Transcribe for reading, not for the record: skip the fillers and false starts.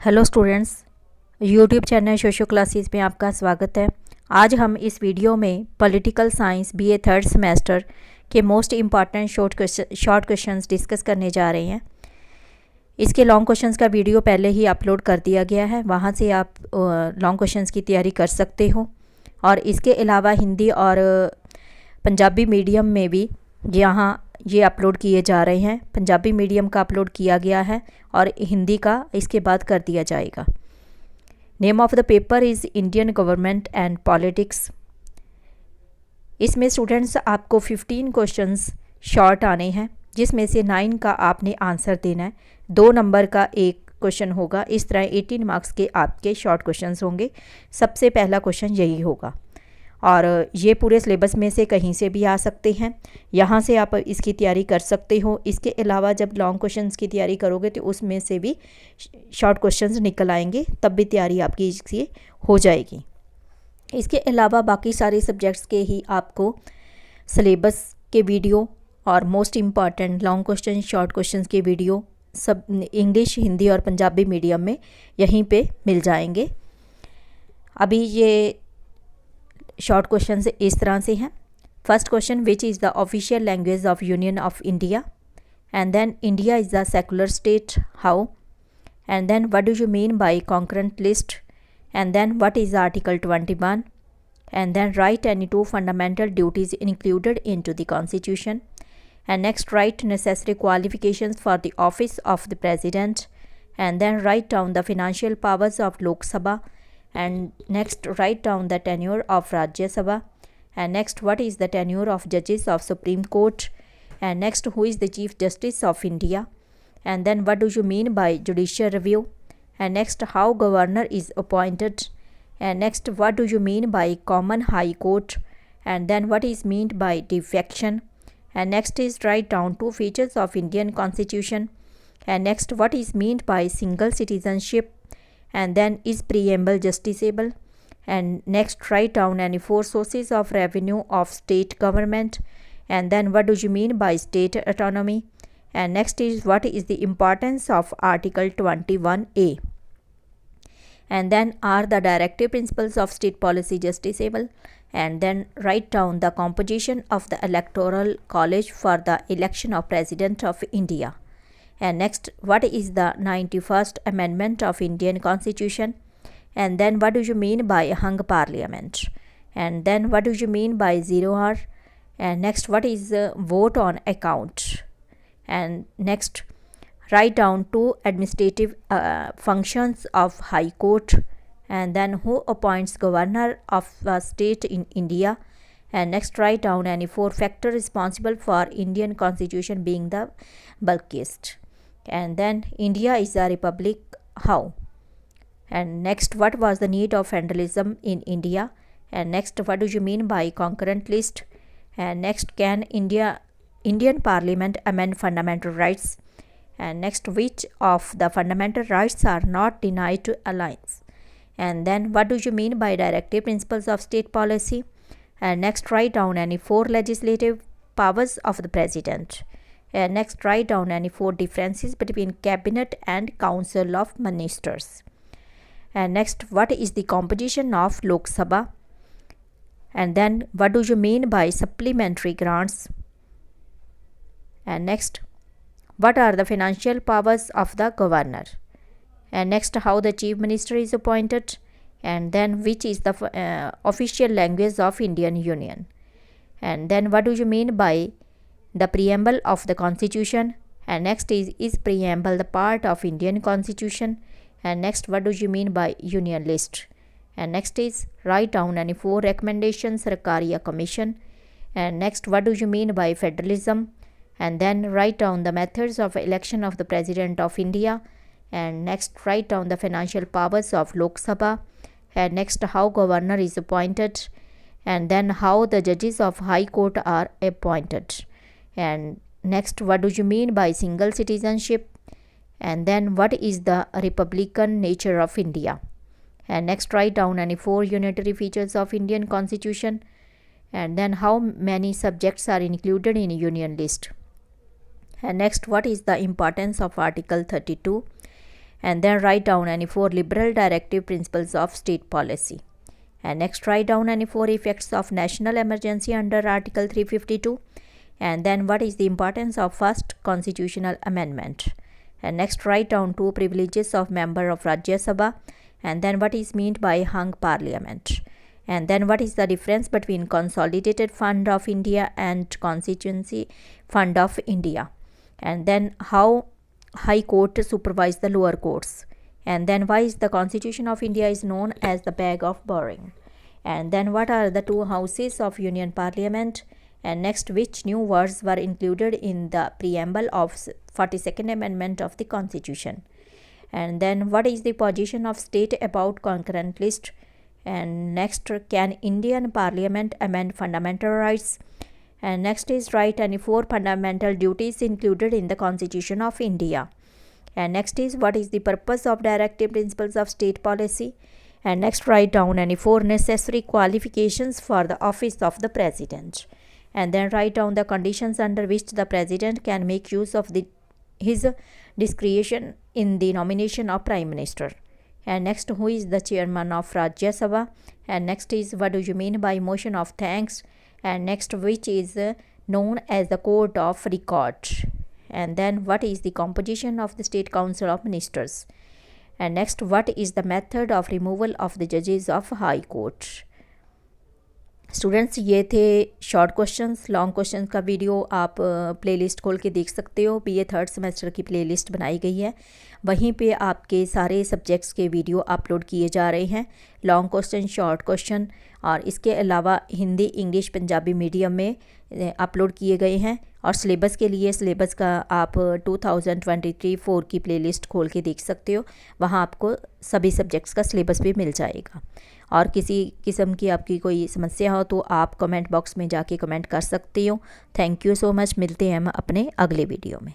Hello students, YouTube channel socio classes में आपका स्वागत है। आज हम इस वीडियो में political science BA third semester के most important short questions discuss करने जा रहे हैं। इसके लॉन्ग क्वेश्चंस का वीडियो पहले ही अपलोड कर दिया गया है, वहाँ से आप लॉन्ग क्वेश्चंस की तैयारी कर सकते हो। और इसके अलावा हिंदी और पंजाबी मीडियम में भी यहाँ ये अपलोड किए जा रहे हैं। पंजाबी मीडियम का अपलोड किया गया है और हिंदी का इसके बाद कर दिया जाएगा। Name of the paper is Indian government and politics. इसमें स्टूडेंट्स आपको 15 क्वेश्चंस शॉर्ट आने हैं, जिसमें से 9 का आपने आंसर देना है। 2 नंबर का एक क्वेश्चन होगा। इस तरह 18 मार्क्स के आपके शॉर्ट क्वेश्चंस होंगे। सबसे पहला क्वेश्चन यही होगा और ये पूरे सिलेबस में से कहीं से भी आ सकते हैं। यहाँ से आप इसकी तैयारी कर सकते हो। इसके अलावा जब लॉन्ग क्वेश्चंस की तैयारी करोगे तो उसमें से भी शॉर्ट क्वेश्चंस निकल आएंगे, तब भी तैयारी आपकी इसकी हो जाएगी। इसके अलावा बाकी सारे सब्जेक्ट्स के ही आपको सिलेबस के वीडियो और most important long question short questions के वीडियो सब इंग्लिश, हिंदी और पंजाबी मीडियम में यहीं पे मिल जाएंगे। अभी ये शॉर्ट क्वेश्चन इस तरह से हैं। First question, which is the official language of union of India? And then India is the secular state, how? And then what do you mean by concurrent list? And then what is article 21? And then write any 2 fundamental duties included into the constitution. And next write necessary qualifications for the office of the president. And then write down the financial powers of Lok सभा। And next write down the tenure of Rajya Sabha. And next, what is the tenure of judges of Supreme Court? And next, who is the Chief Justice of India? And then what do you mean by judicial review? And next, how governor is appointed? And next, what do you mean by common high court? And then what is meant by defection? And next is write down 2 features of Indian constitution. And next, what is meant by single citizenship? And then is preamble justiciable? And next write down any 4 sources of revenue of state government. And then what do you mean by state autonomy? And next is what is the importance of article 21A? And then are the directive principles of state policy justiciable? And then write down the composition of the electoral college for the election of president of India. And next, what is the 91st Amendment of Indian Constitution? And then what do you mean by hung parliament? And then what do you mean by 0 hour? And next, what is vote on account? And next, write down 2 administrative functions of High Court. And then who appoints governor of a state in India? And next, write down any 4 factors responsible for Indian Constitution being the bulkiest. And then India is a republic, how? And next, what was the need of federalism in India? And next, what do you mean by concurrent list? And next, can Indian Parliament amend fundamental rights? And next, which of the fundamental rights are not denied to alliance? And then what do you mean by directive principles of state policy? And next, write down any 4 legislative powers of the president. And next, write down any 4 differences between cabinet and council of ministers. And next, what is the composition of Lok Sabha? And then what do you mean by supplementary grants? And next, what are the financial powers of the governor? And next, how the chief minister is appointed? And then which is the official language of Indian Union? And then what do you mean by the preamble of the constitution? And next is preamble the part of Indian constitution? And next, what do you mean by union list? And next is write down any 4 recommendations Sarkariya commission. And next, what do you mean by federalism? And then write down the methods of election of the president of India. And next, write down the financial powers of Lok Sabha. And next, how governor is appointed. And then how the judges of high court are appointed. And next, what do you mean by single citizenship? And then what is the republican nature of India? And next, write down any 4 unitary features of Indian constitution. And then how many subjects are included in union list? And next, what is the importance of article 32? and then write down any 4 liberal directive principles of state policy. And next write down any 4 effects of national emergency under Article 352. And then what is the importance of first constitutional amendment. And next write down 2 privileges of member of Rajya Sabha, and then what is meant by hung parliament. And then what is the difference between Consolidated Fund of India and Constituency Fund of India. And then how High Court supervise the lower courts. And then why is the Constitution of India is known as the bag of boring. And then what are the 2 houses of Union Parliament. And next, which new words were included in the preamble of 42nd Amendment of the Constitution. And then what is the position of state about concurrent list. And next, can Indian Parliament amend fundamental rights. And next is write any 4 fundamental duties included in the Constitution of India. And next is what is the purpose of directive principles of state policy. And next write down any 4 necessary qualifications for the office of the president. And then write down the conditions under which the president can make use of his discretion in the nomination of prime minister. And next, who is the chairman of Rajya Sabha. And next is what do you mean by motion of thanks. And next, which is known as the court of record. And then what is the composition of the State Council of Ministers. And next, what is the method of removal of the judges of High Court. Students, ये थे short questions. Long questions का video आप playlist खोल के देख सकते हो. BA 3rd semester की प्लेलिस्ट बनाई गई है, वहीं पे आपके सारे सब्जेक्ट्स के वीडियो अपलोड किए जा रहे हैं. लॉन्ग क्वेश्चन, शॉर्ट क्वेश्चन और इसके अलावा हिंदी, इंग्लिश, पंजाबी मीडियम में अपलोड किए गए हैं. और सिलेबस के लिए सिलेबस का आप 2023-4 की प्लेलिस्ट खोल के देख सकते हो. वहाँ आपको सभी सब्जेक्ट्स का सिलेबस भी मिल जाएगा. और किसी किस्म की आपकी कोई समस्या हो तो आप कमेंट बॉक्स में जाके कमेंट कर सकते हो. Thank you so much. मिलते हैं हम अपने अगले वीडियो में.